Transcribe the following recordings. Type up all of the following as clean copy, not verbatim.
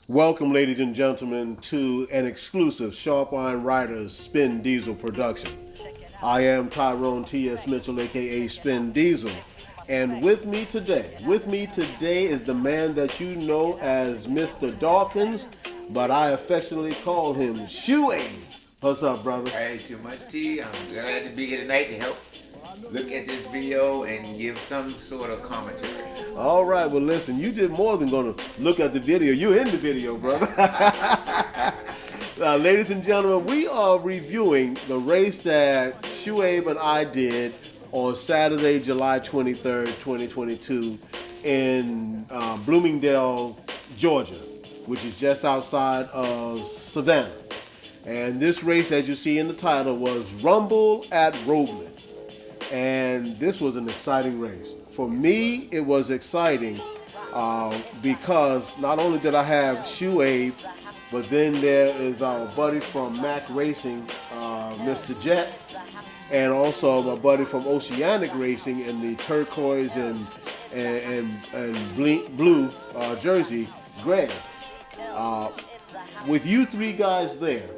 Welcome, ladies and gentlemen, to an exclusive Sharp Iron Riders Spin Diesel production. I am Tyrone T.S. Mitchell, aka Spin Diesel, and with me today is the man that you know as Mr. Dawkins, but I affectionately call him Shoe. What's up, brother? Hey, too much tea. I'm glad to be here tonight to help look at this video and give some sort of commentary. All right, well, listen, you did more than going to look at the video. You're in the video, brother. Now, ladies and gentlemen, we are reviewing the race that Shuaib and I did on Saturday, July 23rd, 2022 in Bloomingdale, Georgia, which is just outside of Savannah. And this race, as you see in the title, was Rumble at Roebling. And this was an exciting race. For me, it was exciting because not only did I have Shuaib, but then there is our buddy from Mac Racing, Mr. Jet, and also my buddy from Oceanic Racing in the turquoise and blue jersey, Greg. With you three guys there,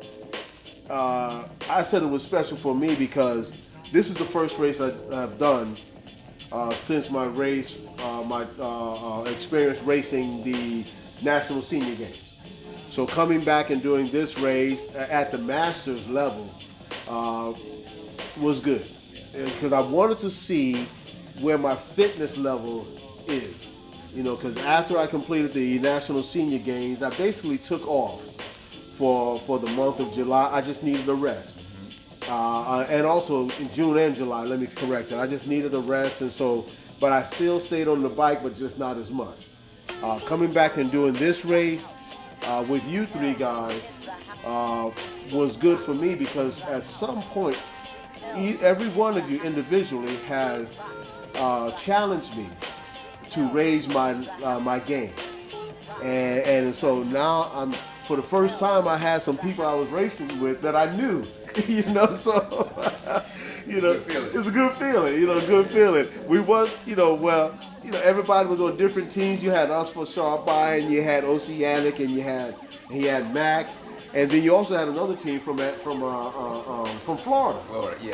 I said it was special for me because this is the first race I've done since my race, my experience racing the National Senior Games. So coming back and doing this race at the Masters level was good because I wanted to see where my fitness level is. You know, because after I completed the National Senior Games, I basically took off for the month of July. I just needed a rest. And also in June and July, let me correct that. I just needed a rest, and so, but I still stayed on the bike, but just not as much. Coming back and doing this race with you three guys was good for me because at some point, every one of you individually has challenged me to raise my game, and so now for the first time I had some people I was racing with that I knew. You know, so it's a good feeling. Good feeling. We was, everybody was on different teams. You had us for Sharp Iron, you had Oceanic, and he had Mac, and then you also had another team from Florida.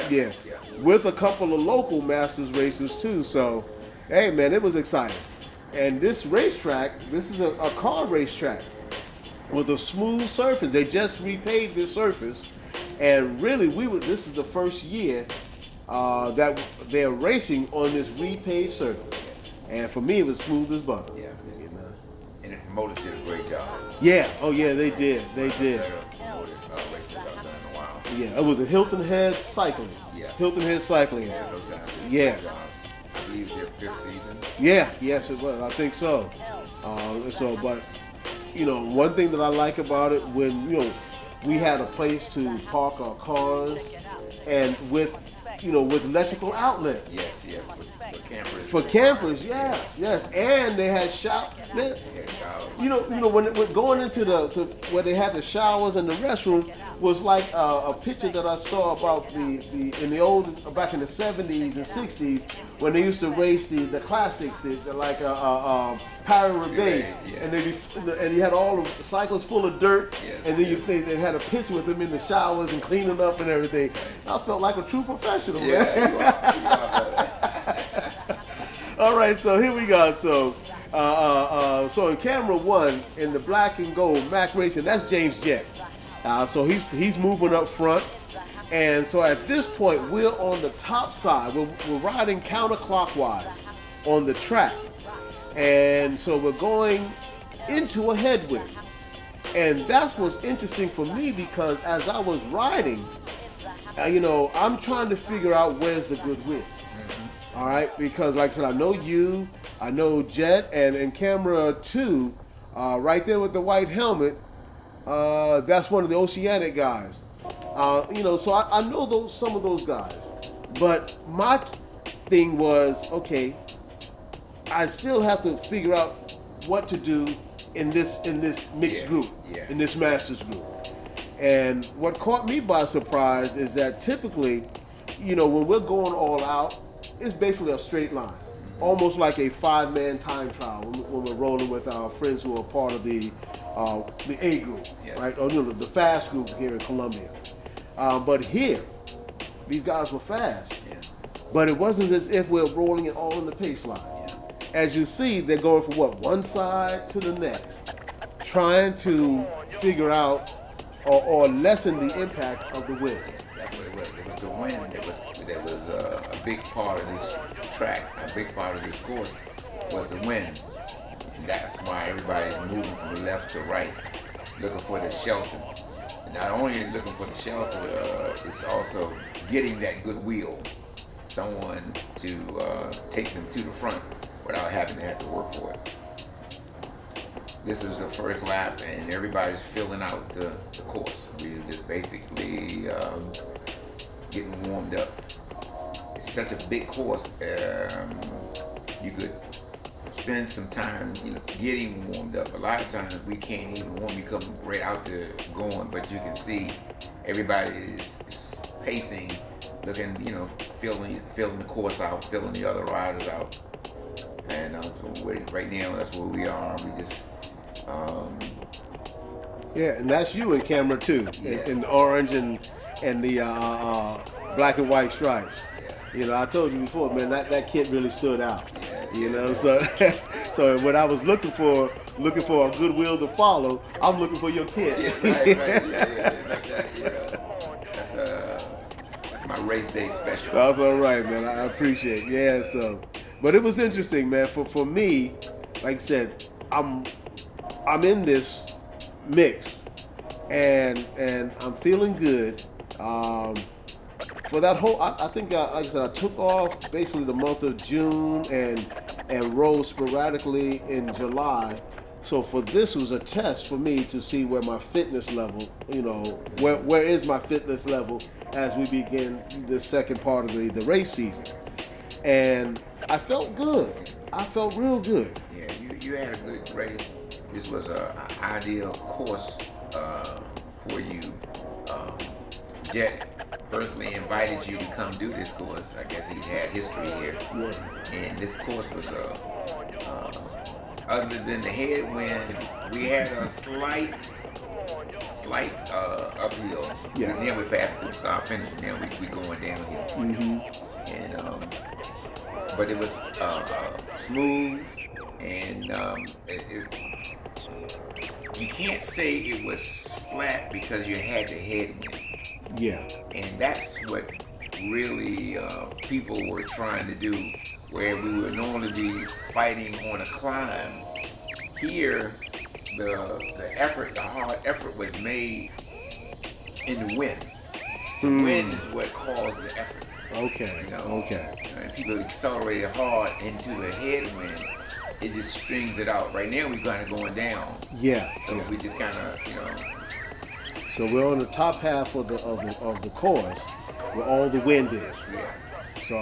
Yeah, with a couple of local Masters races too. So, hey man, it was exciting. And this racetrack, this is a car racetrack with a smooth surface. They just repaved this surface. And really, this is the first year that they're racing on this repaved surface. And for me, it was smooth as butter. Yeah. And the promoters did a great job. Yeah. Oh, yeah, they did. They did. Promoted races I've done in a while. Yeah, it was a Hilton Head Cycling. Yeah. Hilton Head Cycling. Yeah, those guys did a Yeah. great job. I believe it's their 5th season. Yeah. Yes, it was. I think so. But one thing that I like about it when we had a place to park our cars, and with electrical outlets. Yes, for campers. For campers, yes, and they had showers. When going into where they had the showers and the restroom was like a picture that I saw about in the old back in the 70s and 60s when they used to race the classics, like Paris-Roubaix, and you had all the cyclists full of dirt, and then they had a picture with them in the showers and cleaning up and everything. I felt like a true professional. Yeah, you are. All right, so here we go. So in camera one, in the black and gold Mac Racing, that's James Jett. So he's moving up front, and so at this point we're on the top side. We're riding counterclockwise on the track, and so we're going into a headwind, and that's what's interesting for me because as I was riding, I'm trying to figure out where's the good wind. All right, because like I said, I know Jet, and in camera two, right there with the white helmet, that's one of the Oceanic guys. So I know some of those guys, but my thing was, okay, I still have to figure out what to do in this mixed group, in this Masters group. And what caught me by surprise is that typically, when we're going all out, it's basically a straight line. almost like a 5-man time trial when we're rolling with our friends who are part of the A group, right? Or the fast group here in Columbia. But here, these guys were fast. But it wasn't as if we're rolling it all in the pace line. As you see, they're going from one side to the next, trying to figure out or lessen the impact of the wind. That's what it was. It was the wind that was a big part of this track. A big part of this course was the wind. And that's why everybody's moving from left to right, looking for the shelter. And not only looking for the shelter, it's also getting that good wheel. Someone to take them to the front without having to have to work for it. This is the first lap, and everybody's filling out the course. We're just basically getting warmed up. It's such a big course. You could spend some time, getting warmed up. A lot of times we can't even warm you come right out there going, but you can see everybody is pacing, looking, filling the course out, filling the other riders out. And so right now, that's where we are. We just and that's you in camera too, yes. in the orange and the black and white stripes. I told you before, man, that kid really stood out. So so when I was looking for a good wheel to follow, I'm looking for your kid. Right. It's like that. That's my race day special. That's all right, man. I appreciate it. So, but it was interesting, man. For me, like I said, I'm in this mix, and I'm feeling good. For that whole, I think, like I said, I took off basically the month of June and rode sporadically in July. So for this was a test for me to see where my fitness level, where is my fitness level as we begin the second part of the race season. And I felt good. I felt real good. Yeah, you had a good race. This was an ideal course for you. Jet personally invited you to come do this course. I guess he's had history here. And this course was other than the headwind, we had a slight uphill. And then we passed through, so I finished. Now we going downhill. And but it was smooth, and you can't say it was flat because you had the headwind. And that's what really people were trying to do, where we would normally be fighting on a climb. Here, the hard effort was made in the wind. The wind is what caused the effort. Okay. And people accelerated hard into the headwind. It just strings it out. Right now, we're kind of going down. So we just kind of, So we're on the top half of the course, where all the wind is. So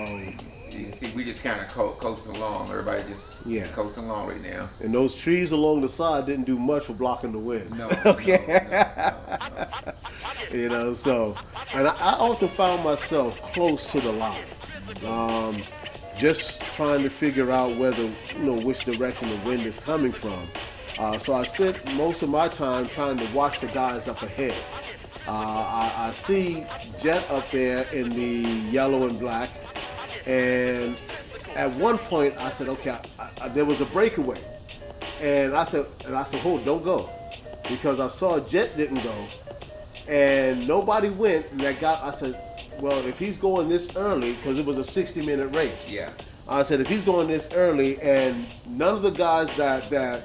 you see, we just kind of coasting along. Everybody just coasting along right now. And those trees along the side didn't do much for blocking the wind. No. No. So, and I often found myself close to the line, just trying to figure out which direction the wind is coming from. So I spent most of my time trying to watch the guys up ahead. I see Jet up there in the yellow and black, and at one point I said, okay, there was a breakaway, and I said, hold, don't go, because I saw Jet didn't go, and nobody went, and I said, well, if he's going this early, because it was a 60-minute race. I said, if he's going this early, and none of the guys that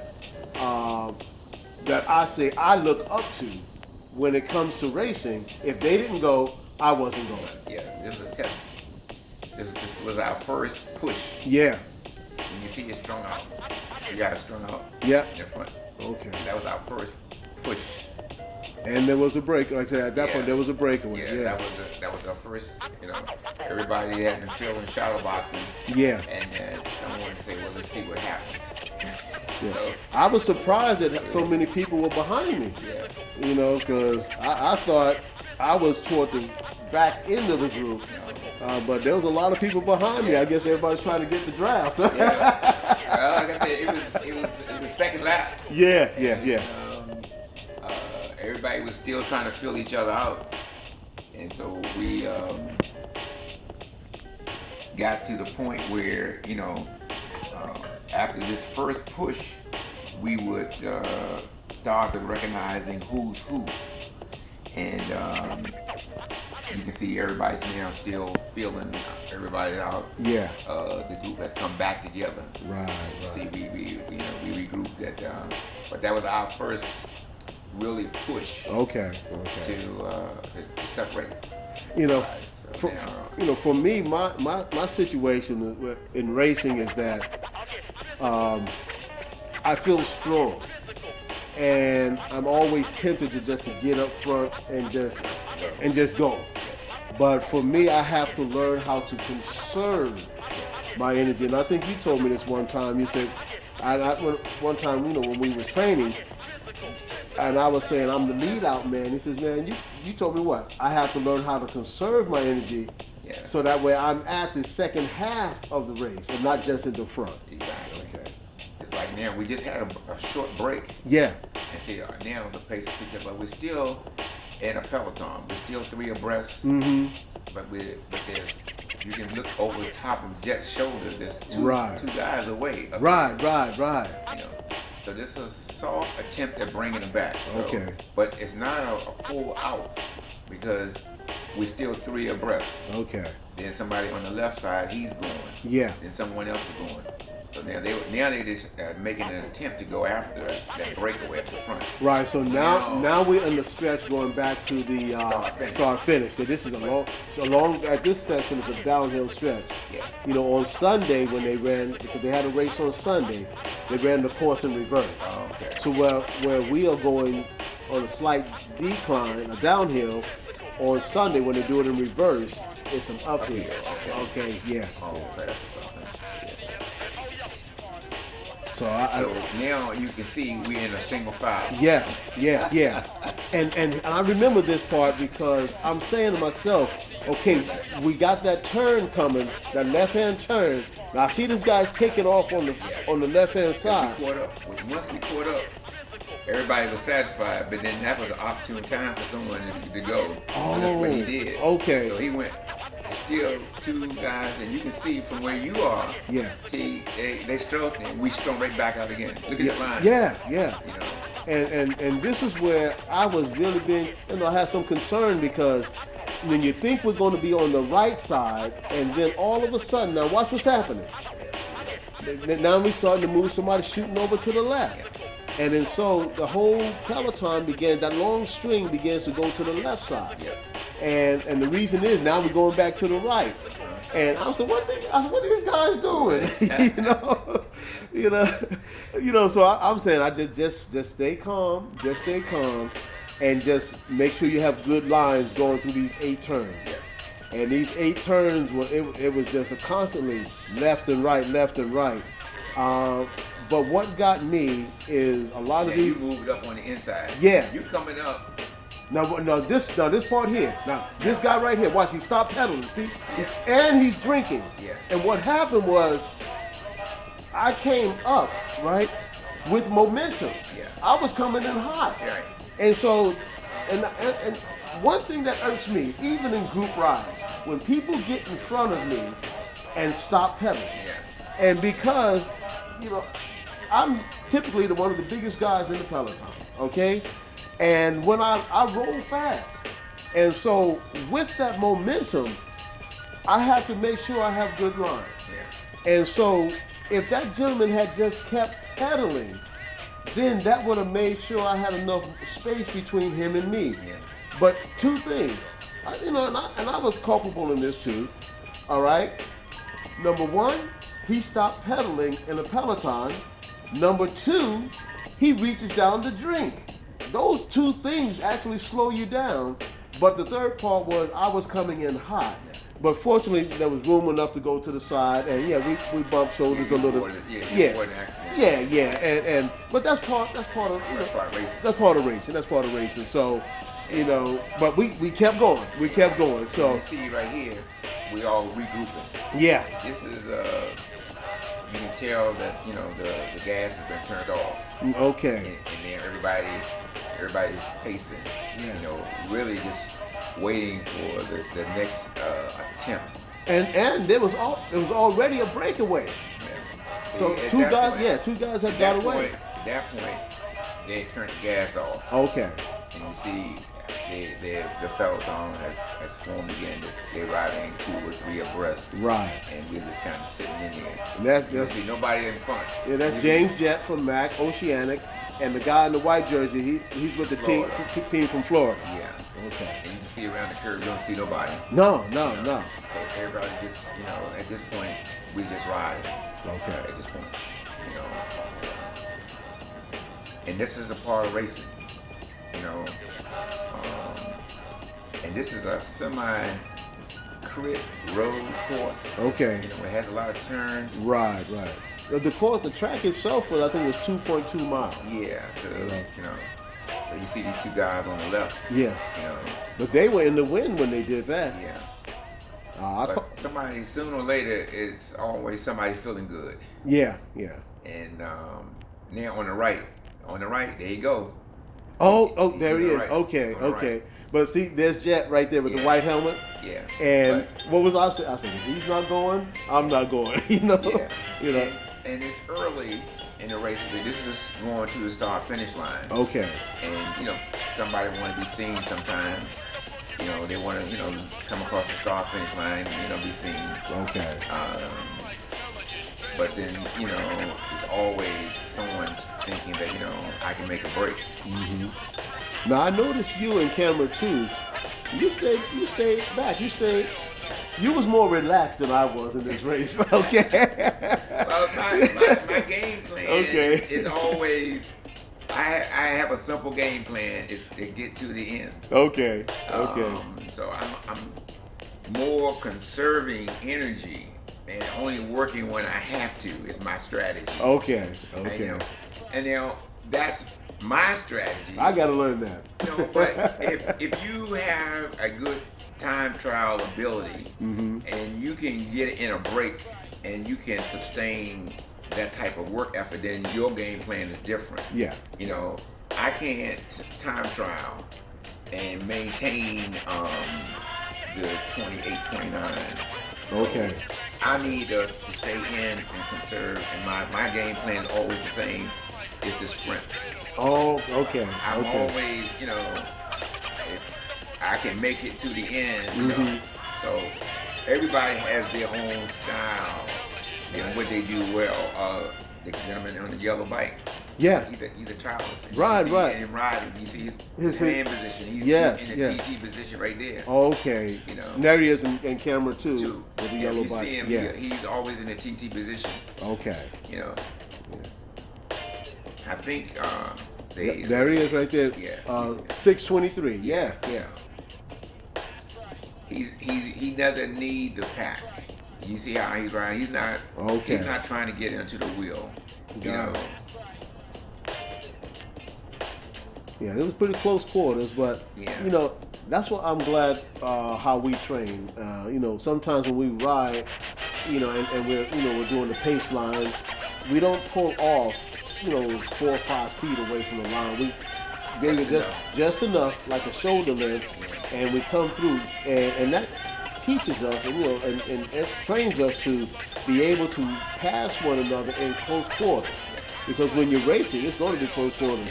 I say I look up to when it comes to racing, if they didn't go, I wasn't going. This was a test. This was our first push. And you see it strung out. So you got it strung out in the front. Okay. That was our first push. And there was a break. Like I said, at that point, there was a breakaway. That was our first. Everybody had been feeling shadow boxing. And someone said, "Well, let's see what happens." So, I was surprised that so many people were behind me. Because I thought I was toward back into the group. But there was a lot of people behind me. I guess everybody's trying to get the draft. Yeah. Like I said, it was the second lap. Yeah. Everybody was still trying to fill each other out, and so we got to the point where after this first push, we would start recognizing who's who, and you can see everybody's now still feeling everybody out. Yeah. The group has come back together. Right. See, we regrouped that, but that was our first really push. Okay. To separate. For me, my situation in racing is that I feel strong, and I'm always tempted to just to get up front and just go. But for me, I have to learn how to conserve my energy. And I think you told me this one time. You said, one time, when we were training, and I was saying, I'm the lead out man. He says, man, you told me what? I have to learn how to conserve my energy so that way I'm at the second half of the race and not just in the front. Exactly. Okay. It's like now, we just had a short break. Yeah. And see, now the pace is picked up, but we're still in a peloton. We're still 3 abreast. Mm-hmm. But there's, you can look over the top of Jet's shoulder. There's two guys away. Right. So this is a soft attempt at bringing them back. So, okay. But it's not a full out because we're still 3 abreast. Okay. Then somebody on the left side, he's going. Yeah. Then someone else is going. So now they just making an attempt to go after that breakaway at the front. Right. So now we're in the stretch going back to the start finish. So this is a long. At this section is a downhill stretch. Yeah. On Sunday when they ran, because they had a race on Sunday, they ran the course in reverse. Oh, okay. So where we are going on a slight decline, a downhill, on Sunday when they do it in reverse, it's an uphill. Okay. Yeah. Oh, that's something. So now you can see we're in a single file. Yeah. And I remember this part because I'm saying to myself, okay, we got that turn coming, that left-hand turn. Now I see this guy taking off on the left-hand side. Once we caught up, everybody was satisfied, but then that was an opportune time for someone to go. So that's what he did. Okay. So he went. Still 2 guys, and you can see from where you are. Yeah. See, they struck, and we struck right back out again. Look at the line. Yeah. And this is where I was really being, I had some concern because when you think we're going to be on the right side, and then all of a sudden, now watch what's happening. Now we're starting to move somebody shooting over to the left. And then so the whole peloton that long string begins to go to the left side. Yeah. And the reason is now we're going back to the right. And I was like, what are these guys doing? So I'm saying I just stay calm, and just make sure you have good lines going through these 8 turns. Yes. And these 8 turns, it was just a constantly left and right. But what got me is a lot of these. You moved up on the inside. Yeah. You coming up. Now this part here. Now this guy right here. Watch, he stopped pedaling. See, he's drinking. Yeah. And what happened was, I came up with momentum. Yeah. I was coming in hot. Right. And so, and one thing that irks me, even in group rides, when people get in front of me and stop pedaling. Yeah. And because, I'm typically one of the biggest guys in the peloton, okay? And when I roll fast. And so with that momentum, I have to make sure I have good lines. Yeah. And so if that gentleman had just kept pedaling, then that would have made sure I had enough space between him and me. Yeah. But 2 things, and I was culpable in this too, all right? Number 1, he stopped pedaling in the peloton. Number 2, he reaches down to drink. Those 2 things actually slow you down. But the third part was I was coming in hot. But fortunately, there was room enough to go to the side, and we bumped shoulders a little. But that's part of racing. That's part of racing. So you know, but we kept going. We kept going. So you see right here, we all regrouping. yeah. This is you can tell that the gas has been turned off. Okay. And then everybody's pacing. Yeah. Really just waiting for the next attempt. And there was already a breakaway. Yeah. So See, two guys had got away. At that point, they had turned the gas off. Okay. And you see, the peloton has formed again. They're riding 2 or 3 abreast. Right. And we're just kind of sitting in there. And you don't see nobody in front. Yeah, that's James Jett from Mac Oceanic, and the guy in the white jersey, he's with the team from Florida. Yeah. Okay. And you can see around the curve, you don't see nobody. No. So everybody just, at this point, we just riding. Okay. At this point, and this is a part of racing, and this is a semi-crit road course. Okay. It has a lot of turns. Right. The track itself was, I think, was 2.2 miles. Yeah. So so you see these 2 guys on the left. Yeah. But they were in the wind when they did that. Yeah. But somebody, sooner or later, it's always somebody feeling good. Yeah. And now on the right, there you go. Oh, there he is. Right. Okay. Right. But see, there's Jet right there with the white helmet. Yeah. And what was I saying? I said, if he's not going, I'm not going. Yeah. And it's early in the race. This is just going to the start-finish line. Okay. And somebody want to be seen sometimes. They want to come across the start-finish line. Be seen. Okay. But then it's always someone thinking that I can make a break. Mm-hmm. Now I noticed you in camera too. You stayed back. You was more relaxed than I was in this race. Okay. Well, my game plan is always. I have a simple game plan. Is to get to the end. Okay. So I'm more conserving energy and only working when I have to is my strategy. Okay. And that's my strategy. I gotta learn that. But if you have a good time trial ability mm-hmm. and you can get in a break and you can sustain that type of work effort, then your game plan is different. Yeah. I can't time trial and maintain the 28, 29. Okay. I need to stay in and conserve, and my game plan is always the same. It's the sprint. Oh, okay. I'm always, if I can make it to the end, mm-hmm. So everybody has their own style and what they do well. The gentleman on the yellow bike. Yeah. He's a childless. Right. And riding, you see his hand position. He's in the TT position right there. Okay. There he is in camera too. With the yellow you bike. See him, he's always in the TT position. Okay. Yeah. I think there he is right there. Yeah. 623. Yeah. He doesn't need the pack. You see how he's riding? He's not. Okay. He's not trying to get into the wheel. Yeah, it was pretty close quarters, but that's what I'm glad how we train. Sometimes when we ride, and we're doing the pace line, we don't pull off, 4 or 5 feet away from the line. We give it just enough, like a shoulder length, and we come through, and that teaches us, and it trains us to be able to pass one another in close quarters. Because when you're racing, it's going to be close quarters.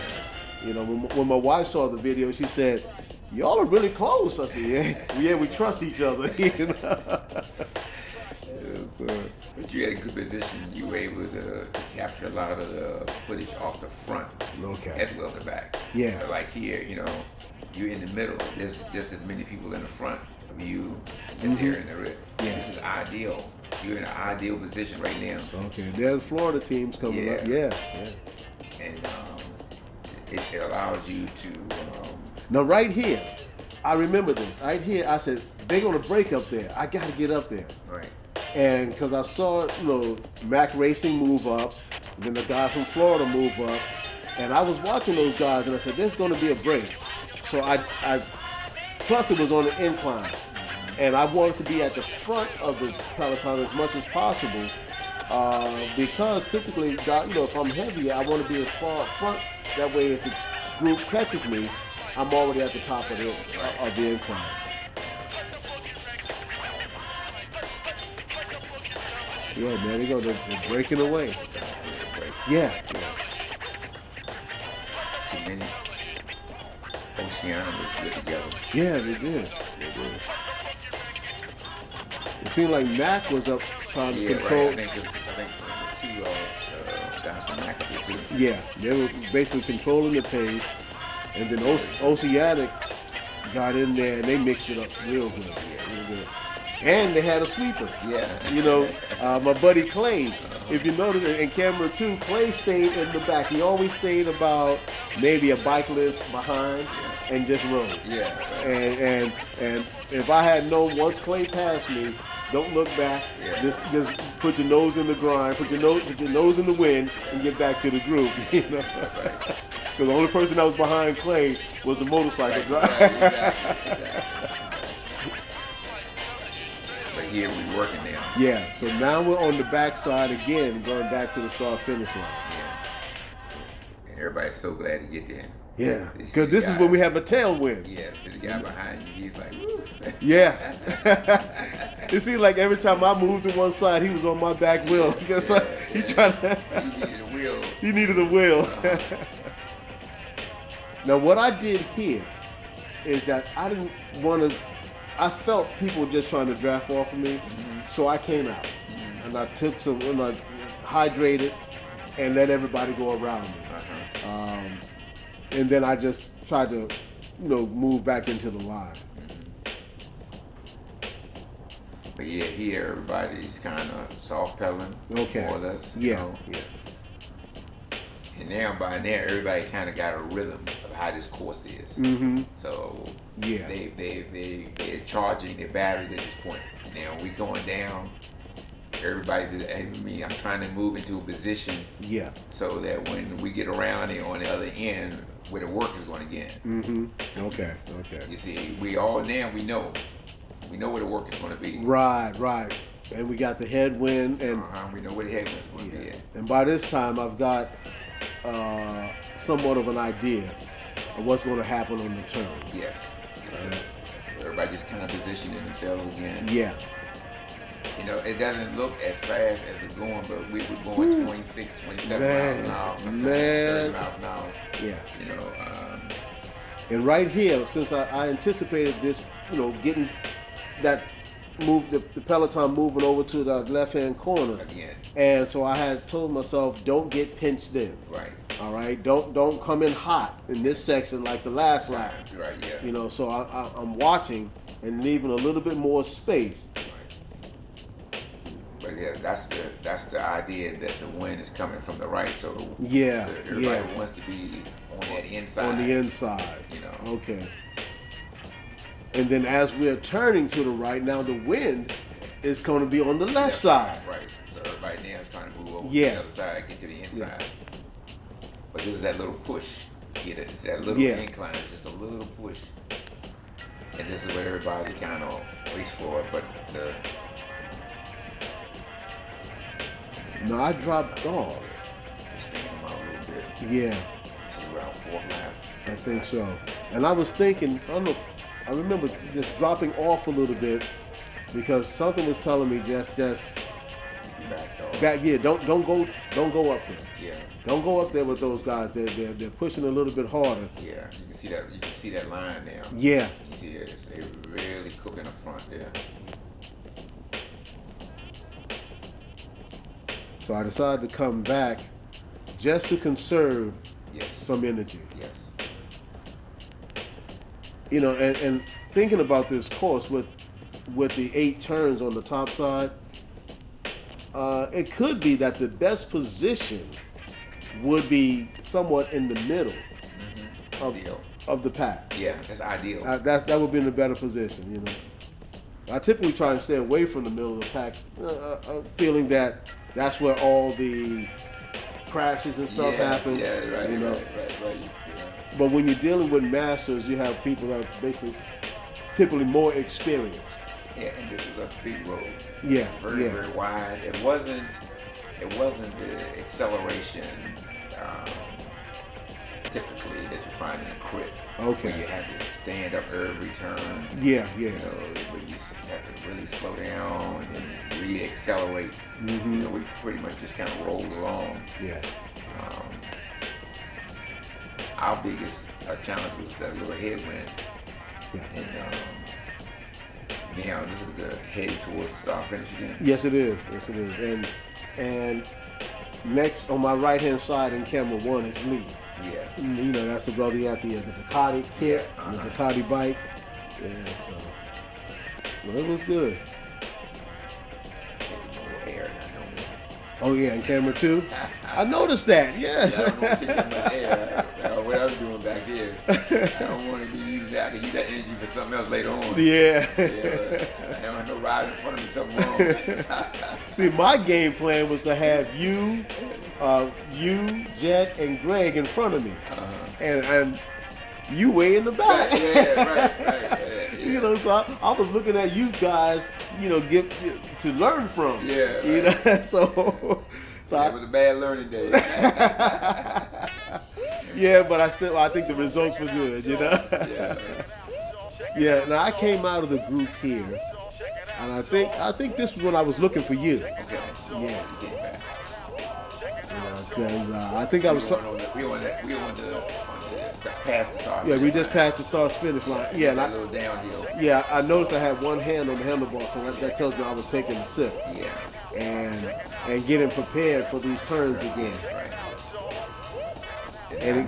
When my wife saw the video, she said, "Y'all are really close." I said, "Yeah, we trust each other." But you had a good position. You were able to capture a lot of the footage off the front, as well as the back. Yeah. So like here, you're in the middle. There's just as many people in the front of you as mm-hmm. there in the rear. Yeah. This is ideal. You're in an ideal position right now. Okay. There's Florida teams coming up. Yeah. And it allows you to. Now right here, I remember this. Right here, I said they're gonna break up there. I got to get up there. Right. And because I saw, Mac Racing move up, then the guy from Florida move up, and I was watching those guys, and I said, there's going to be a break. So I plus it was on an incline, and I wanted to be at the front of the peloton as much as possible because typically, if I'm heavy, I want to be as far up front. That way, if the group catches me, I'm already at the top of the incline. Yeah, there you go. They're breaking away. Yeah. Too many. Oceana was good together. Yeah, they did. It seemed like Mac was up trying to control. Right. I think it was two guys from Mac up there too. Yeah, they were basically controlling the pace, and then Oceanic got in there and they mixed it up real good. Yeah, real good. And they had a sweeper. Yeah. My buddy Clay. If you notice in camera 2, Clay stayed in the back. He always stayed about maybe a bike lift behind and just rode. Yeah. Right. And if I had known once Clay passed me, don't look back. Yeah. Just put your nose in the grind, put your nose in the wind, and get back to the group. Because the only person that was behind Clay was the motorcycle driver. Exactly. But here we're working now. Yeah, so now we're on the backside again, going back to the start-finish line. Yeah. And everybody's so glad to get there. Yeah, because this is when we have a tailwind. Yeah, so the guy behind you, he's like, woo. Yeah. It seemed like every time I moved to one side, he was on my back wheel. He tried to. He needed a wheel. He needed a wheel. Now, what I did here is that I didn't want to. I felt people just trying to draft off of me, so I came out and I took some, and I hydrated and let everybody go around me. And then I just tried to, move back into the line. But yeah, here everybody's kind of soft pedaling, more or less. Yeah. And now by now, everybody kind of got a rhythm of how this course is. Mm-hmm. So yeah, they're charging their batteries at this point. Now we going down. Everybody, and me, I'm trying to move into a position. Yeah. So that when we get around there on the other end, where the work is going to get. Mm-hmm. Okay. You see, we all now we know where the work is going to be. Right. And we got the headwind, and we know where the headwind is going to be. And by this time, I've got somewhat of an idea of what's going to happen on the turn. Yes. Everybody just kind of positioning themselves again. Yeah. It doesn't look as fast as it's going, but we were going 26, 27 miles an hour, sometimes 30 miles an hour. Yeah. And right here, since I anticipated this, getting that move, the peloton moving over to the left-hand corner. Again. And so I had told myself, don't get pinched in. Right. All right. Don't come in hot in this section like the last lap. Right. Yeah. So I'm watching and leaving a little bit more space. But yeah, that's the idea that the wind is coming from the right, so everybody wants to be on that inside. On the inside. Okay. And then as we're turning to the right, now the wind is going to be on the left side. Right. So everybody now is trying to move over to Yeah. the other side, get to the inside. But this is that little push. Get that little incline, just a little push. And this is what everybody kind of waits for. But no, I dropped off. Just thinking about a little bit. Yeah. This is around 4th lap. I think so. And I was thinking, I remember just dropping off a little bit because something was telling me just back. Yeah, don't go up there. Yeah. Don't go up there with those guys. They're pushing a little bit harder. Yeah, you can see that line now. Yeah. You see it, they're really cooking up front there. So I decided to come back just to conserve some energy. Yes. And thinking about this course with the 8 turns on the top side, it could be that the best position would be somewhat in the middle of the pack. Yeah, that's ideal. That would be in a better position, I typically try and stay away from the middle of the pack, feeling that that's where all the crashes and stuff happen. Yeah, right, you know. right. Yeah. But when you're dealing with masters, you have people that are basically typically more experienced. Yeah, and this is a big road. Yeah, very wide. It wasn't the acceleration typically that you find in a crit. Okay. Where you have to stand up every turn. Yeah. You know, where you have to really slow down and then really accelerate. Mm-hmm. You know, we pretty much just kind of rolled along. Yeah. Our biggest challenge was that little headwind. Yeah. And now this is the heading towards the start finish again. Yes, it is. And next on my right hand side in camera 1 is Lee. Yeah. You know, that's the brother. He had the Ducati kit, the Ducati bike. Yeah, so well, it was good. Air, oh yeah, in camera 2. I noticed that. Yeah. I don't want to take that much air. What I was doing back here. I don't want to be using that. I can use that energy for something else later on. Yeah. I don't have no ride in front of me, something wrong. See, my game plan was to have you, Jet, and Greg in front of me, and you way in the back. Right. You know, so I was looking at you guys, you know, to learn from. Yeah. Right. You know, so it was a bad learning day. Yeah, but I think the results were good. You know. Yeah. Yeah. Now I came out of the group here, and I think this was when I was looking for you. Okay. Yeah. You came back. Because I think I was. We on the past the start. Yeah, we just passed the start finish line. Yeah, and a little downhill. Yeah, I noticed I had one hand on the handlebar, so that tells me I was taking a sip. Yeah. And getting prepared for these turns again. Right. And I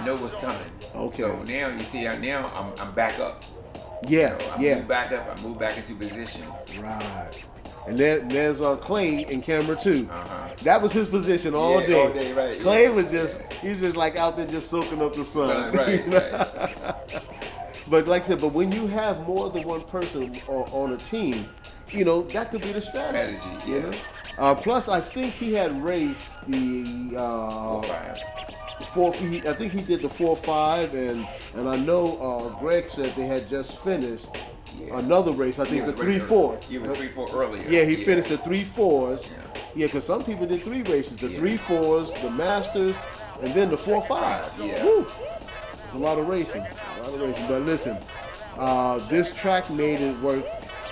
know what's coming. Okay. So now you see, now I'm back up. Yeah, I move back up. I move back into position. Right. And there's Clay in camera 2. That was his position all day. All day, right. Clay was he's just like out there just soaking up the sun. Right, But like I said, but when you have more than one person on a team, you know, that could be the strategy. You know? Plus, I think he had raced the 4-5. I think he did the 4-5, and I know Greg said they had just finished another race. I think the 3-4. You were 3-4 earlier. Yeah, he finished the 3-4s. Yeah, because some people did 3 races: the 3-4s, the Masters, and then the 4-5. Yeah. Woo. It's a lot of racing. But listen, this track made it worth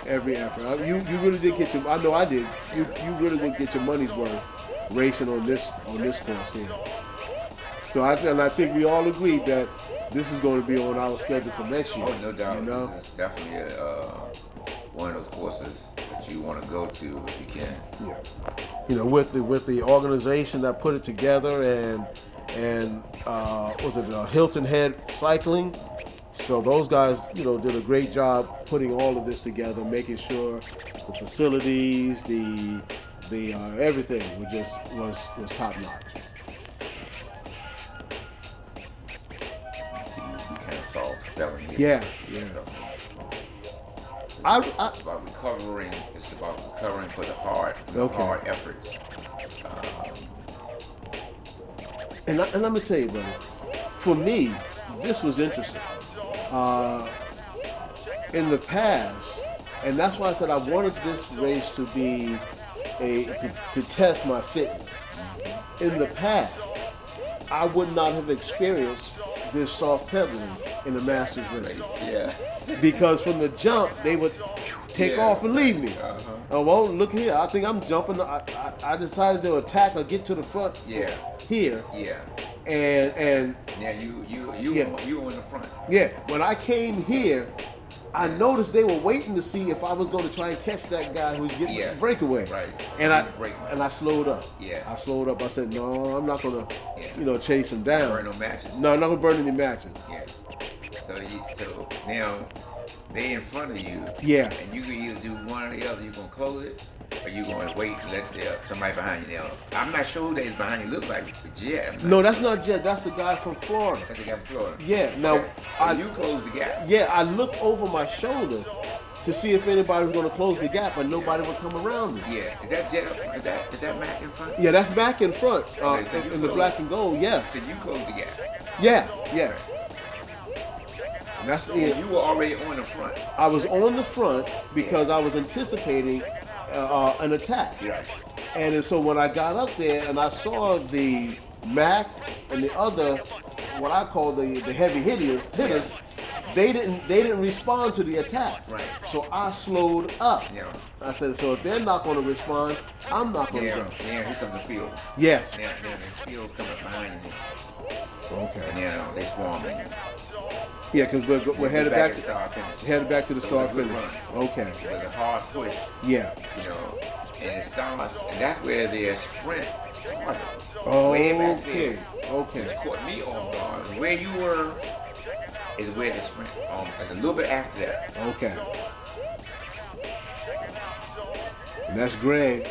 every effort. You really did get your. I know I did. You really would get your money's worth racing on this course here. So I think we all agreed that this is going to be on our schedule for next year. Oh, no doubt. You know? This is definitely one of those courses that you want to go to if you can. Yeah. You know, with the organization that put it together and was it Hilton Head Cycling? So those guys, you know, did a great job putting all of this together, making sure the facilities, the everything was top notch. Spelling here. Yeah. It's about recovering. It's about recovering for the hard efforts. And I'm gonna tell you, brother. For me, this was interesting. In the past, and that's why I said I wanted this race to be to test my fitness. In the past, I would not have experienced this soft pedaling in the Masters race. Yeah. Because from the jump, they would take off and leave me. Oh, well, look here. I think I'm jumping. I decided to attack or get to the front here. Yeah. And yeah, you were in the front. Yeah. When I came here, I noticed they were waiting to see if I was going to try and catch that guy who's getting the breakaway. Right. And I slowed up. Yeah. I slowed up. I said, no, I'm not going to, chase him down. Burn no matches. No, I'm not going to burn any matches. Yeah. So now they in front of you. Yeah. And you can either do one or the other. You're going to close it, or you're going to wait and let somebody behind you. Now, I'm not sure who that's behind you look like, but Jet. No, that's not Jet. That's the guy from Florida. That's the guy from Florida. Yeah. Now, okay. So you close the gap. Yeah, I look over my shoulder, to see if anybody was going to close the gap, but nobody would come around me. Yeah. Is that jet up front? Is that Mac in front? Yeah, that's back in front Okay, so in the black and gold. Yeah, So you closed the gap. yeah. And that's And you were already on the front. I was on the front because I was anticipating an attack. Right. And then, so when I got up there and I saw the Mac and the other, what I call the heavy hitters, they didn't respond to the attack. Right. So I slowed up. Yeah. I said, so if they're not going to respond, I'm not going to Yeah. go. Yeah. Here comes the field. Yes. Yeah. The field's coming behind you. Okay. And they swarming you. Yeah, because we're headed back to start finish. the So start it was a good finish. run. Okay. It was a hard push. Yeah. You know, and it starts, and that's where their sprint started. Way back there. Okay. It caught me off guard. Where you were is where the sprint. It's a little bit after that. Okay. And that's Greg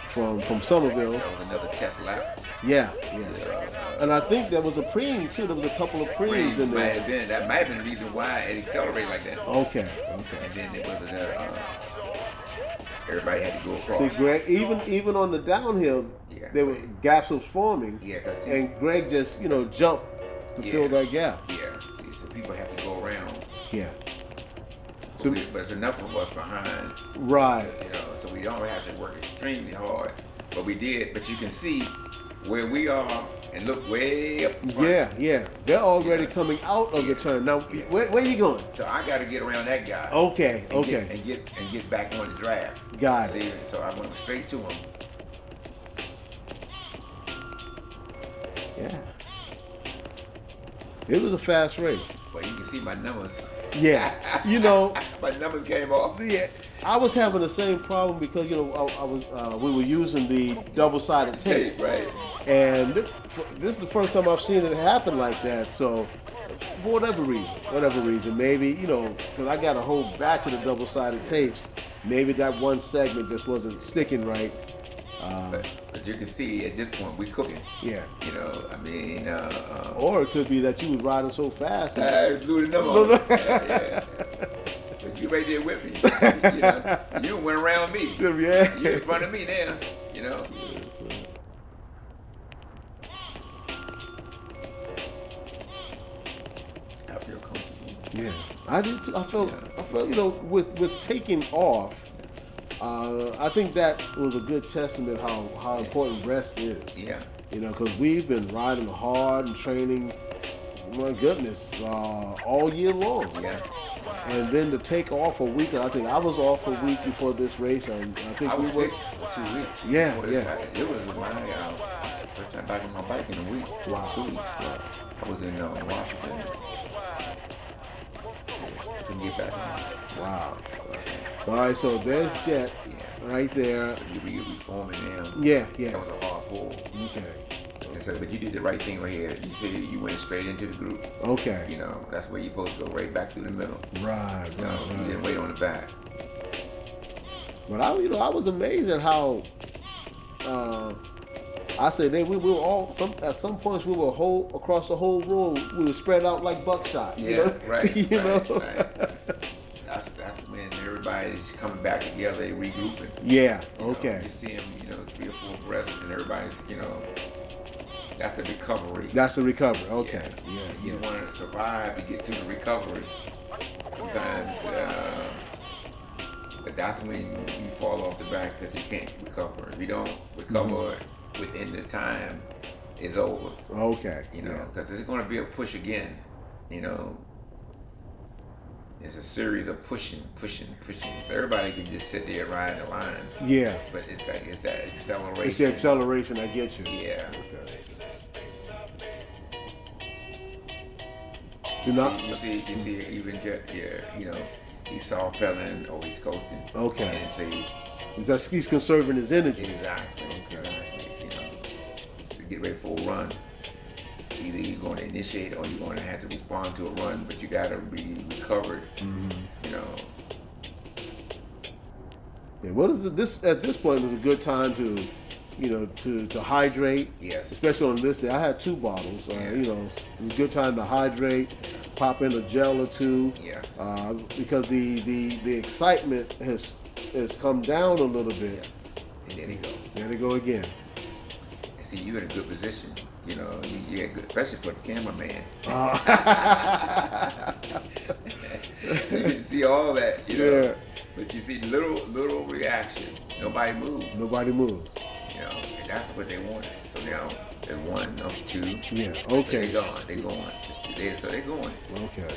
from Somerville. That was another test lap. Yeah. And I think there was a preem too. There was a couple of preems in there. That might have been the reason why it accelerated like that. Okay. And then it was everybody had to go across. See, Greg, even on the downhill, there were gaps was forming. Yeah, and Greg just jumped to fill that gap. Yeah. See, so people have to go around. Yeah. But it's enough of us behind. Right. So we don't have to work extremely hard. But we did. But you can see where we are and look way up front. Yeah. They're already coming out of the turn. Now, where you going? So I got to get around that guy. Okay. And get back on the draft. Got it. See, so I went straight to him. Yeah. It was a fast race. But you can see my numbers. Yeah. My numbers came off. Yeah. I was having the same problem because we were using the double-sided tape. Right. And this is the first time I've seen it happen like that. So, for whatever reason, maybe because I got a whole batch of the double-sided tapes. Maybe that one segment just wasn't sticking right. But you can see at this point we cooking. Yeah. Or it could be that you was riding so fast. I blew the number on. Yeah. But you right there with me. You went around me. Yeah. You in front of me now. I feel comfortable. Yeah, I did too. I felt with taking off. I think that was a good testament how important rest is. Yeah. Because we've been riding hard and training, my goodness, all year long. Yeah. And then to take off a week, I think I was off a week before this race, and I think I was we were sick for 2 weeks. Yeah. It was my first time back on my bike in a week. Wow. 2 weeks. I was in Washington. Couldn't get back on. Wow. All right, so there's Jet right there. So you be forming now. Yeah. That was a hard pull. Okay. And so, but you did the right thing right here. You said you went straight into the group. Okay. That's where you're supposed to go, right back through the middle. Right. You didn't wait on the back. But I was amazed at how I said we were all at some points we were across the whole road. We were spread out like buckshot. Right. Right. That's when everybody's coming back together, they regrouping. Yeah. Okay. You see them, 3 or 4 breaths, and everybody's, that's the recovery. That's the recovery. Okay. Yeah. You want to survive to get to the recovery. Sometimes, but that's when you fall off the back because you can't recover. If you don't recover within the time, it's over. Okay. Because there's going to be a push again. It's a series of pushing. So everybody can just sit there and ride the lines. Yeah. But it's that acceleration. It's the acceleration that gets you. Yeah. Okay. You see, even Jet, he's soft pedaling or he's coasting. Okay. And he's conserving his energy. Exactly. To get ready for a run. Either you're going to initiate or you're going to have to respond to a run, but you got to be recovered. Yeah. What is this at this point was a good time to hydrate. Yes. Especially on this day, I had 2 bottles. It was a good time to hydrate. pop in a gel or two. Yes. Because the excitement has come down a little bit. And there they go. There they go again. And see, you're in a good position. You know, you get good, especially for the cameraman. You can see all that, you know. Yeah. But you see little reaction. Nobody moves. Nobody moves. You know, and that's what they wanted. So now they're 1, number 2. Yeah. So Okay. they're gone. They're going. So they're going. Okay.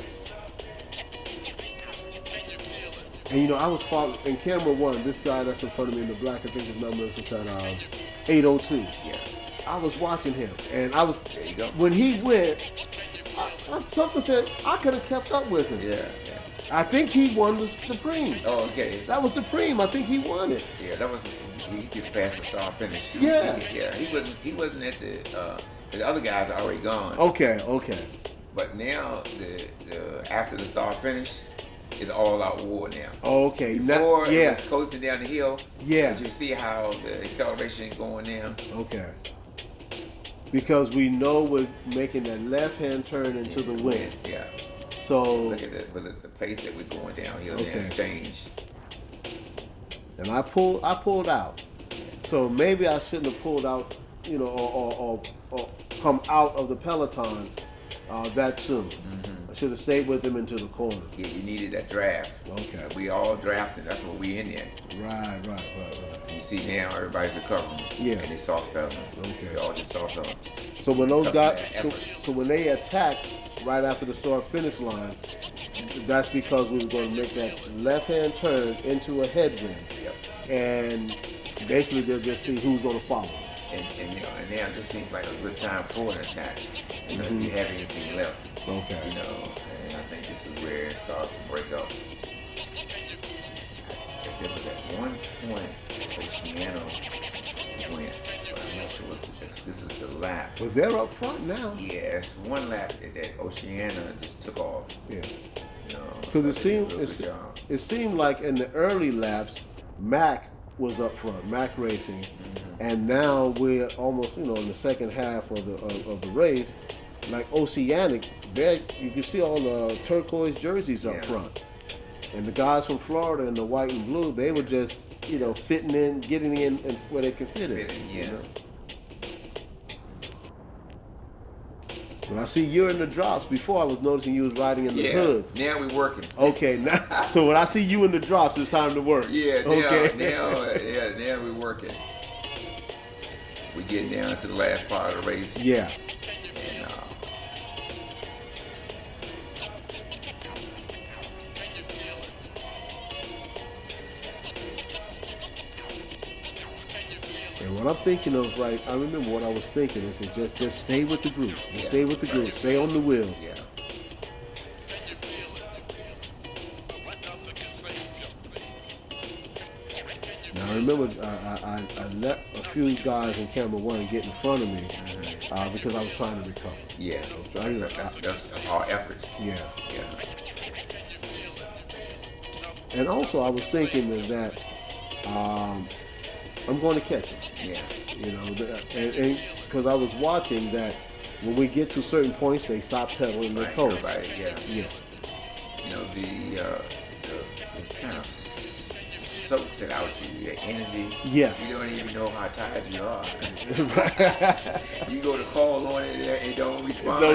And you know, I was following in camera 1. This guy that's in front of me in the black, I think his number is at 802. Yeah. I was watching him, and I was. There you go. When he went, something said I could have kept up with him. Yeah. I think he won the Supreme. Oh, okay. That was the Supreme. I think he won it. Yeah, that was he just passed the start finish. Yeah. He wasn't at the other guys are already gone. Okay. But now the after the start finish is all out war now. Okay. Before it was coasting down the hill. Yeah. But you see how the acceleration is going down. Okay. Because we know we're making that left-hand turn into the wind. Yeah. So Look at the pace that we're going downhill. Okay. Now it's changed. and I pulled out. So maybe I shouldn't have pulled out, you know, or come out of the peloton that soon. Mm-hmm. I should have stayed with him into the corner. Yeah, you needed that draft. Okay. We all drafted. That's what we in there. Right. You see now everybody's recovering. Yeah. And they soft pedaling. Okay. They all just soft pedaling. So when those guys, Effort. so when they attacked right after the start finish line, that's because we were going to make that left-hand turn into a headwind, Yep. and basically they'll just see who's going to follow. And you know, and now this seems like a good time for an attack. You know, if you have anything left. Okay. You know, and I think this is where it starts to break up. If there was at one point Oceano went, but I'm not sure if this is the lap. But they're up front now. Yeah, it's one lap that Oceana just took off. Yeah. You know, Because they did a real good job. it seemed like in the early laps, Mac was up front, Mac Racing, and now we're almost, you know, in the second half of the race, like Oceanic, there you can see all the turquoise jerseys up front, and the guys from Florida in the white and blue, they were just, you know, fitting in, getting in where they can fit in. Yeah. You know? When I see you're in the drops, before I was noticing you was riding in the hoods. Now we're working. Okay, now so when I see you in the drops, it's time to work. Yeah, Okay. now we're working. We're getting down to the last part of the race. Yeah. And, And what I'm thinking of, right, I remember what I was thinking is to just stay with the group. Just stay with the group. Stay on the wheel. yeah. Now I remember I let a few guys in camera 1 get in front of me because I was trying to recover. Yeah. That's our effort. Yeah. Yeah. And also I was thinking that I'm going to catch him. Yeah. You know, and because I was watching that when we get to certain points, they stop pedaling their coast. Right. Yeah. Yeah. You know, the kind of soaks it out you, your energy. Yeah. You don't even know how tired you are. You go to call on it, it don't respond.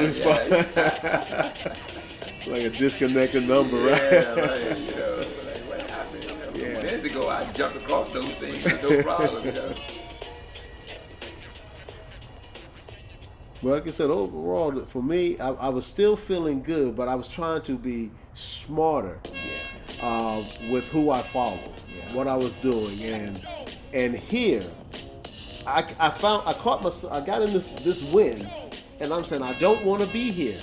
Like a disconnected number, Yeah, right? right, you know, like what happened? You know, a few minutes ago I jumped across those things with no problem, you know. But like I said, overall, for me, I was still feeling good, but I was trying to be smarter with who I followed, what I was doing, and here, I caught myself. I got in this wind, and I'm saying I don't want to be here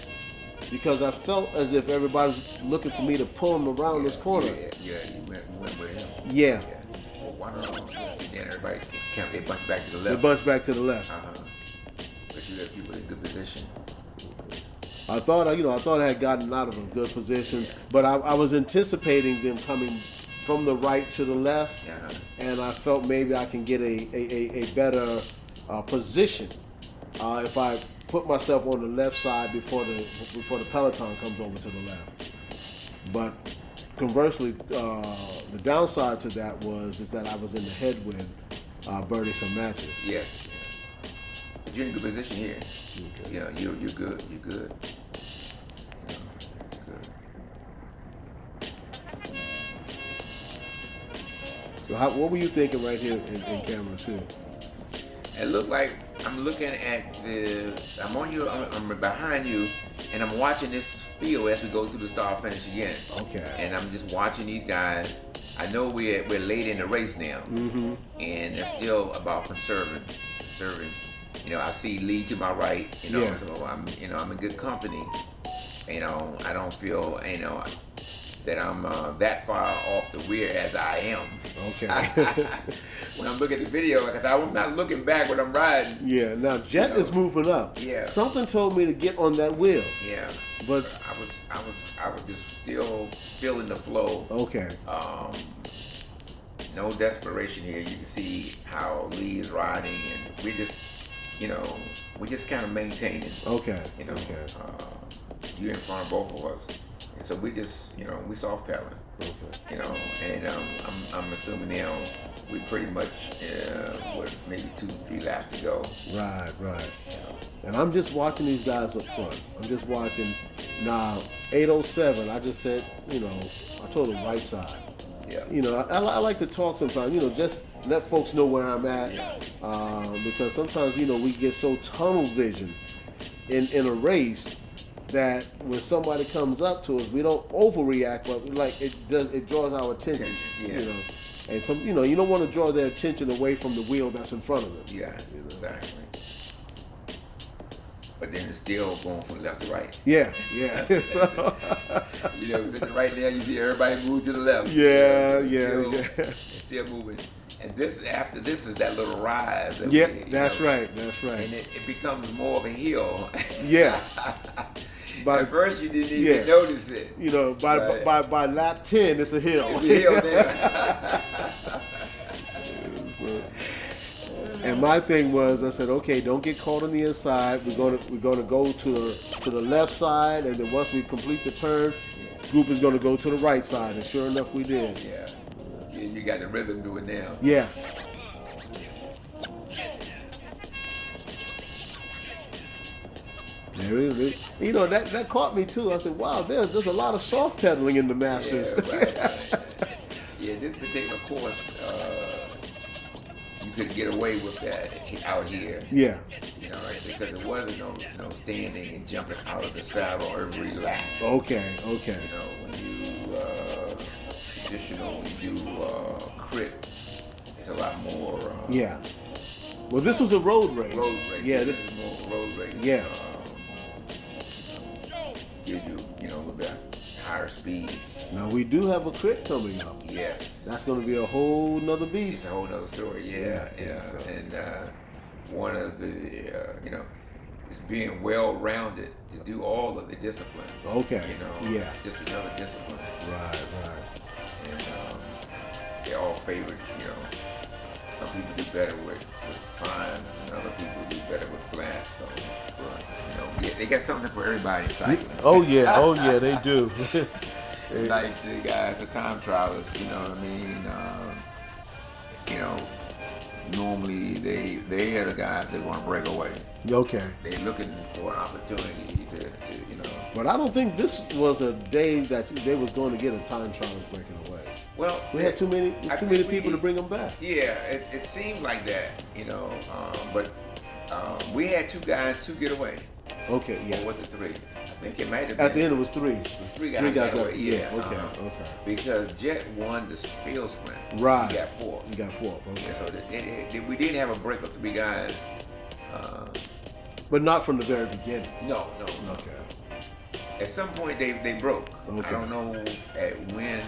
because I felt as if everybody's looking for me to pull them around this corner. Yeah, you went with him. Yeah. Well, why don't then everybody they bunch back to the They left. bunch back to the left. But you have people in good position. I thought I had gotten out of a good position, but I was anticipating them coming from the right to the left, and I felt maybe I can get a better position if I put myself on the left side before the peloton comes over to the left. But conversely, the downside to that is that I was in the headwind, burning some matches. Yes. You're in a good position here. Okay. Yeah, you're good. You're good. So what were you thinking right here in camera 2? It looked like I'm looking at I'm on you, I'm behind you, and I'm watching this field as we go through the start finish again. Okay. And I'm just watching these guys. I know we're late in the race now, and it's still about conserving. I see Lee to my right, so I'm in good company. I don't feel, that I'm that far off the rear as I am. Okay. When I'm looking at the video, because I'm not looking back when I'm riding. Yeah. Now Jet is moving up. Yeah. Something told me to get on that wheel. Yeah. But I was just still feeling the flow. Okay. No desperation here. You can see how Lee is riding, and we just kind of maintaining. Okay. You're in front of both of us. And so we just, we soft pedaling. Okay. And I'm assuming now we pretty much with maybe 2-3 laps to go. Right. And I'm just watching these guys up front. I'm just watching. Now 807. I just said, I told them right side. Yeah. I like to talk sometimes. Just let folks know where I'm at. Yeah. Because sometimes we get so tunnel vision in a race that when somebody comes up to us, we don't overreact, but it draws our attention. Yeah. And some, you don't want to draw their attention away from the wheel that's in front of them. Yeah, exactly. But then it's still going from left to right. Yeah. It's at the right now, you see everybody move to the left. Yeah. Still moving. And after this is that little rise. That's right. And it becomes more of a hill. Yeah. At first you didn't even notice it. By lap 10, it's a hill. It's a hill there. And my thing was, I said, okay, don't get caught on the inside. We're gonna go to the left side, and then once we complete the turn, group is gonna go to the right side. And sure enough, we did. Yeah, you got the rhythm doing now. Yeah. That caught me too. I said, wow, there's a lot of soft pedaling in the Masters. Yeah, right. Yeah, this particular course, you could get away with that out here. Yeah. Because there wasn't no standing and jumping out of the saddle every lap. Okay. When you traditional, when you do crit, it's a lot more. Yeah. Well, this was a road race. Yeah, this is more road race. Yeah. Gives you, a little bit higher speed. Now we do have a crit coming up. Yes. That's going to be a whole nother beast. It's a whole nother story. Yeah. And one of the, is being well-rounded to do all of the disciplines. Okay. It's just another discipline. Right. And they're all favored. Some people do better with climbs, and other people do better with flats. So, they got something for everybody in cycling. Oh yeah, they do. Like the guys, the time trialers, you know what I mean? Normally they are the guys that are going to break away. Okay. They're looking for an opportunity to. But I don't think this was a day that they was going to get a time trial breaking away. Well, we had too many people to bring them back. Yeah, it seemed like that, but we had two guys to get away. Okay, yeah. Or was it 3? I think it might have been. At the end, it was 3. It was 3 guys got away. Yeah. Okay. Because Jet won the field sprint. Right. He got 4th. Okay. Yeah, so we did have a break of 3 guys. But not from the very beginning. No. Okay. At some point they broke. Okay. I don't know at when.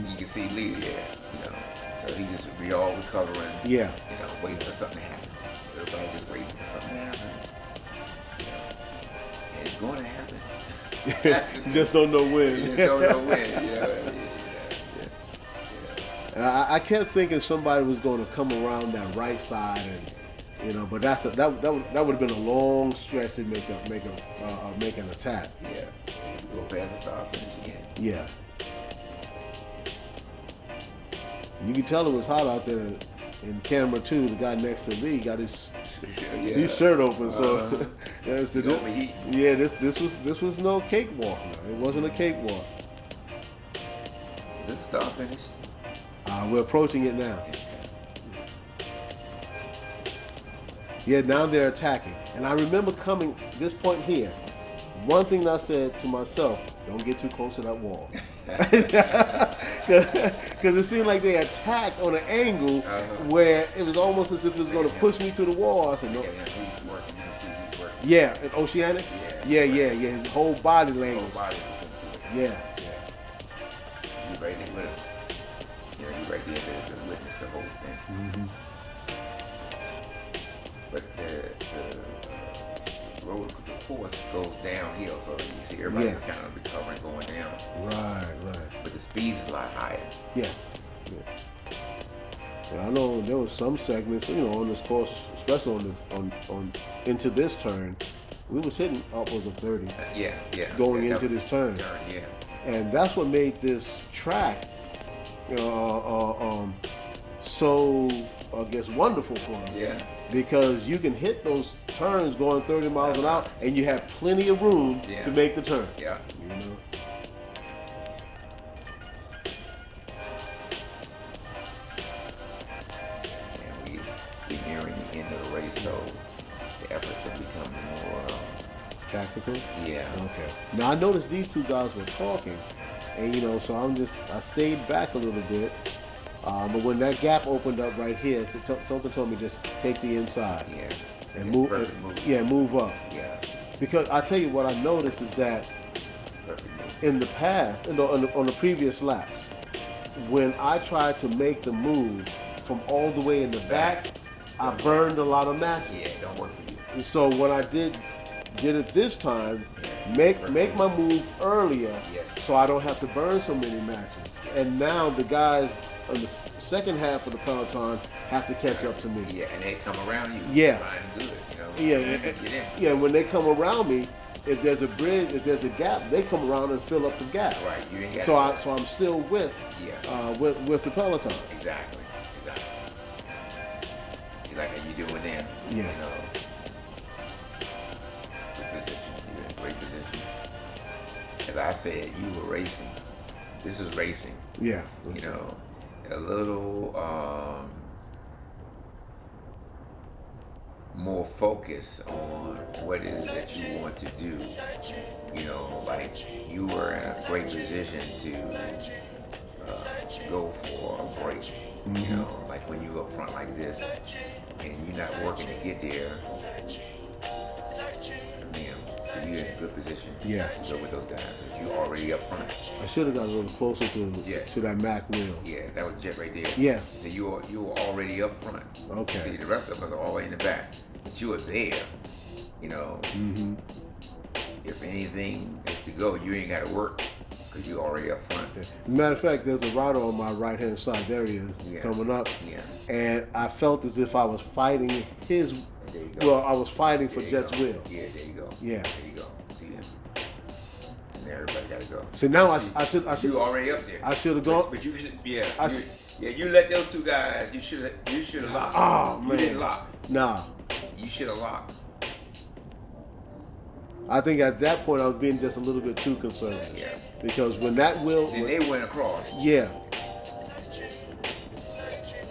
You can see Lee there, So he just be all recovering. Yeah. Waiting for something to happen. Everybody just waiting for something to happen. And it's going to happen. You just don't know when. You just don't know when. I kept thinking somebody was going to come around that right side You know, but that would have been a long stretch to make an attack. Yeah. Go past the start, finish again. Yeah. You can tell it was hot out there in camera 2. The guy next to me got his shirt open, so this was no cakewalk. No. It wasn't a cakewalk. This start finish? We're approaching it now. Yeah, now they're attacking. And I remember coming this point here. One thing I said to myself, don't get too close to that wall. Because it seemed like they attacked on an angle where it was almost as if it was going to push me to the wall. I said, no. He's working. You can see he's working. Yeah, in Oceanic? Yeah. His whole body language. Whole body was into it. Yeah. You right there with him. Yeah, you right there to witness the whole thing. Mm-hmm. But the road, the course goes downhill, so you see everybody's kind of recovering going down. Right. But the speed is a lot higher. Yeah. And I know there was some segments, on this course, especially on into this turn, we was hitting upwards of 30. Yeah. Going into this turn. Yeah. And that's what made this track, so I guess wonderful for us. Yeah. Because you can hit those turns going 30 miles an hour, and you have plenty of room to make the turn. Yeah. And we're nearing the end of the race, so the efforts have become more tactical. Yeah. Okay. Now I noticed these two guys were talking, and so I stayed back a little bit. But when that gap opened up right here, something told me just take the inside. Yeah. And move. Move up. Yeah. Because I tell you what I noticed is that in the past, on the previous laps, when I tried to make the move from all the way in the back, I burned a lot of matches. Yeah, it don't work for you. And so when I did it this time, make my move earlier, so I don't have to burn so many matches. And now the guys on the second half of the peloton have to catch up to me. Yeah, and they come around you. Yeah. Fine and good, Yeah, when they come around me, if there's a bridge, if there's a gap, they come around and fill up the gap. Right. You ain't got so I'm still with the peloton. Exactly. See, like how you doing then? Yeah. Good position. You're in a great position. As I said, you were racing. This is racing. Yeah. A little more focus on what it is that you want to do. Like you were in a great position to go for a break. Mm-hmm. Like when you up front like this and you're not working to get there. So you're in a good position to go with those guys. So you're already up front. I should have got a little closer to that Mac wheel. Yeah, that was Jet right there. Yeah. So you were already up front. Okay. See, the rest of us are all the way in the back. But you were there. Mm-hmm. If anything is to go, you ain't got to work because you're already up front. As a matter of fact, there's a rider on my right-hand side. There he is, coming up. Yeah. And I felt as if I was fighting his. There you go. Well, I was fighting for Jet's wheel. Yeah, there you go. Yeah. There you go. See him. So now everybody got to go. So now I should. You already up there. I should have gone. But you should. Yeah. You let those two guys. You should have locked. Oh man. You didn't lock. Nah. You should have locked. I think at that point I was being just a little bit too concerned. Yeah. Because when that wheel. Then they went across. Yeah.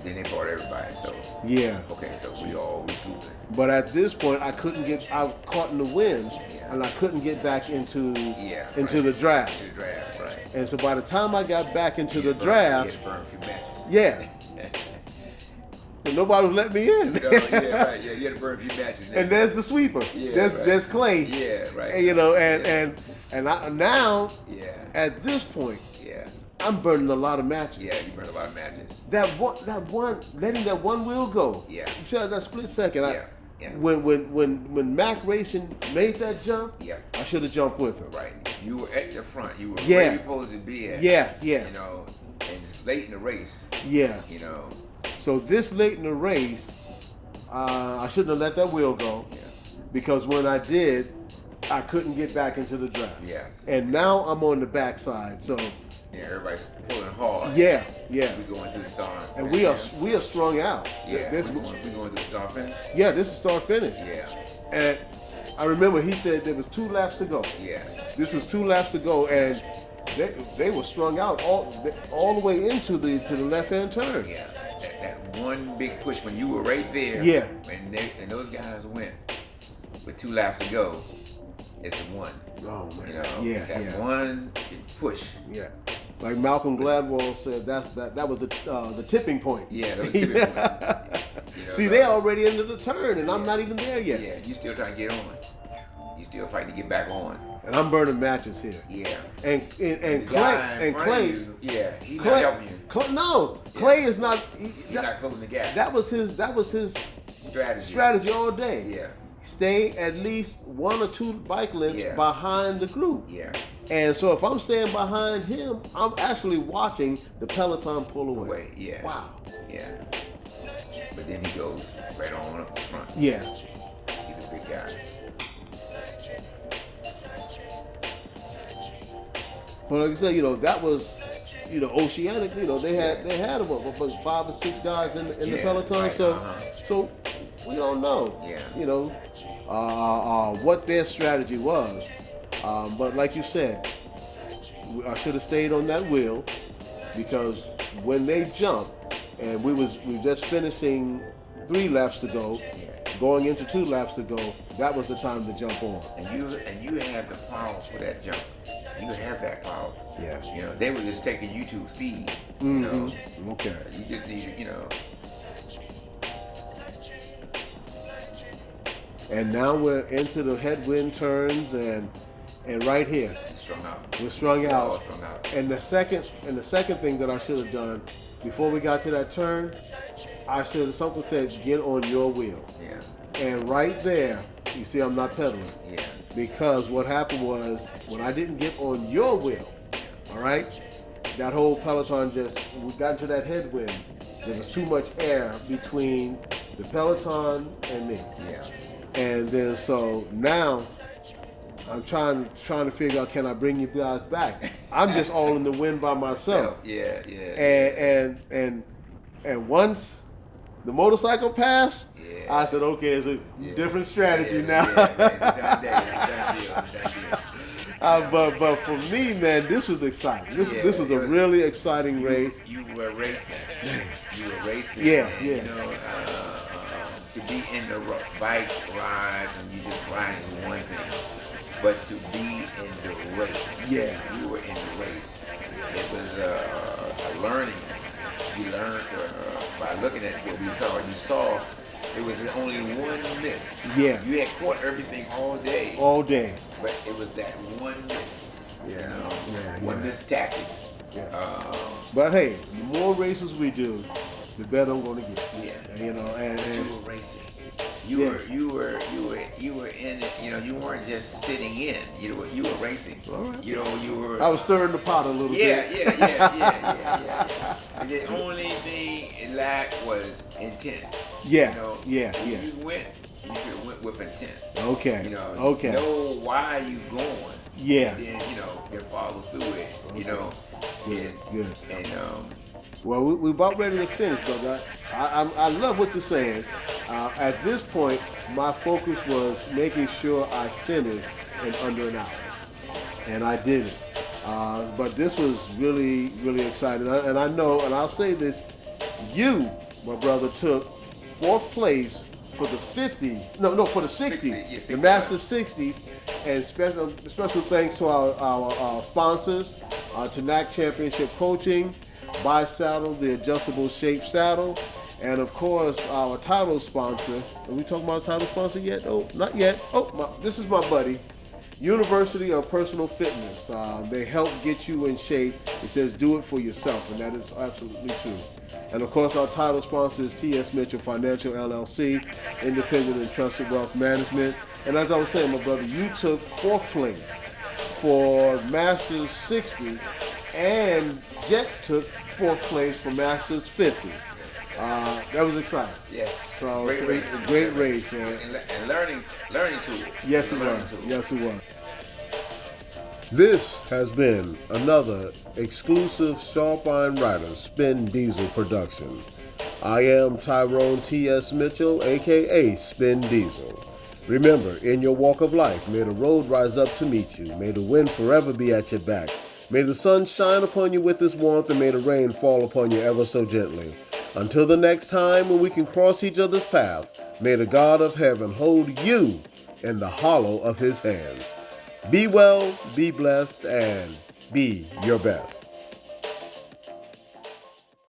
Then they brought everybody. So. Yeah. Okay. So we recouping. But at this point, I was caught in the wind, and I couldn't get back into the draft. Into the draft, right. And so by the time I got back into the draft, you had to burn a few matches. Yeah. And nobody would let me in. No, yeah, right. Yeah, you had to burn a few matches. And there's the sweeper. Yeah, there's Clay. Yeah, right. And and I now at this point, I'm burning a lot of matches. Yeah, you burn a lot of matches. That one, letting that one wheel go. Yeah. You see that split second. Yeah. When Mac Racing made that jump, I should have jumped with him. Right. You were at the front. You were where you supposed to be at. Yeah. And it's late in the race. Yeah. You know. So this late in the race, I shouldn't have let that wheel go Yeah. because when I did, I couldn't get back into the draft. Yes. And now I'm on the backside, so Yeah, everybody's pulling hard. yeah. We're going through the start. And we are strung out. Yeah. This, we're going through the start finish. yeah, this is start finish. Yeah. And I remember he said there was 2 laps to go. Yeah. This was 2 laps to go, and they were strung out all the way into the left-hand turn. Yeah. That one big push when you were right there. Yeah. And those guys went with 2 laps to go. It's the one. Oh man. You know. Yeah. That Yeah. one push. Yeah. Like Malcolm Gladwell said, that was the tipping point. Yeah. That was the tipping point. You know, See, they're already into the turn, and I'm not even there yet. Yeah. You still trying to get on. You still fighting to get back on. And I'm burning matches here. Yeah. And Clay. Yeah. He's Clay, not helping you. No, Yeah. Clay is not. He's not closing the gap. That was his strategy all day. Yeah. Stay at least 1 or 2 bike lengths Yeah. behind the group. Yeah. And so if I'm staying behind him, I'm actually watching the peloton pull away. Yeah. Wow. Yeah. But then he goes right on up the front. Yeah. He's a big guy. But like I said, that was, Oceanic. They had about 5 or 6 guys in the peloton. Right, So we don't know. Yeah. What their strategy was. But like you said, I should have stayed on that wheel because when they jumped and we were just finishing 3 laps to go, going into 2 laps to go, that was the time to jump on. And you have the power for that jump. You have that power. Yeah. They were just taking you to speed. Mm-hmm. Okay. You just need, And now we're into the headwind turns and right here. Strung out. We're strung out. All strung out. And the second thing that I should have done before we got to that turn, I should have something said, get on your wheel. Yeah. And right there, you see I'm not pedaling. Yeah. Because what happened was when I didn't get on your wheel, all right, that whole peloton we got into that headwind. There was too much air between the peloton and me. Yeah. And then so now I'm trying to figure out, can I bring you guys back? I'm just all in the wind by myself. Yeah. And once the motorcycle passed, I said, okay, it's a different strategy now. It's a done deal. But for me, man, this was exciting. This was a really exciting race. You were racing. Yeah. To be in the bike ride and you just riding is one thing, but to be in the race, you were in the race. It was a learning. You learned by looking at what we saw. You saw it was only one miss. Yeah. You had caught everything all day. But it was that one miss. One miss tactics. Yeah. But hey, the more races we do, the better I'm going to get. Yeah. And you were racing. You were in it. You weren't just sitting in. You were racing. All right. You were. I was stirring the pot a little bit. Yeah. And the only thing it lacked was intent. Yeah. You went. You should have went with intent. Okay. Okay. Know why you going. Yeah. And then then follow through it. Okay. Good. And well, we're about ready to finish, brother. I love what you're saying. At this point, my focus was making sure I finished in under an hour, and I did it. But this was really, really exciting. And I know, and I'll say this: you, my brother, took 4th place for the 50. No, for the 60. 60 the Masters 60s. And special thanks to our sponsors, to NAC Championship Coaching, Buy Saddle, the adjustable shape saddle, and of course our title sponsor. Are we talking about a title sponsor yet? Oh, not yet. This is my buddy, University of Personal Fitness. They help get you in shape. It says do it for yourself, and that is absolutely true. And of course our title sponsor is T.S. Mitchell Financial LLC, independent and trusted wealth management. And as I was saying, my brother, you took 4th place for Masters 60, and Jet took 4th place for Masters 50. That was exciting. Yes. So Great race. it's a great race, man. And learning tool. Yes, it Learning was. tool. Yes, it was. This has been another exclusive Sharp Iron Rider Spin Diesel production. I am Tyrone T.S. Mitchell, aka Spin Diesel. Remember, in your walk of life, may the road rise up to meet you. May the wind forever be at your back. May the sun shine upon you with his warmth, and may the rain fall upon you ever so gently. Until the next time when we can cross each other's path, may the God of heaven hold you in the hollow of his hands. Be well, be blessed, and be your best.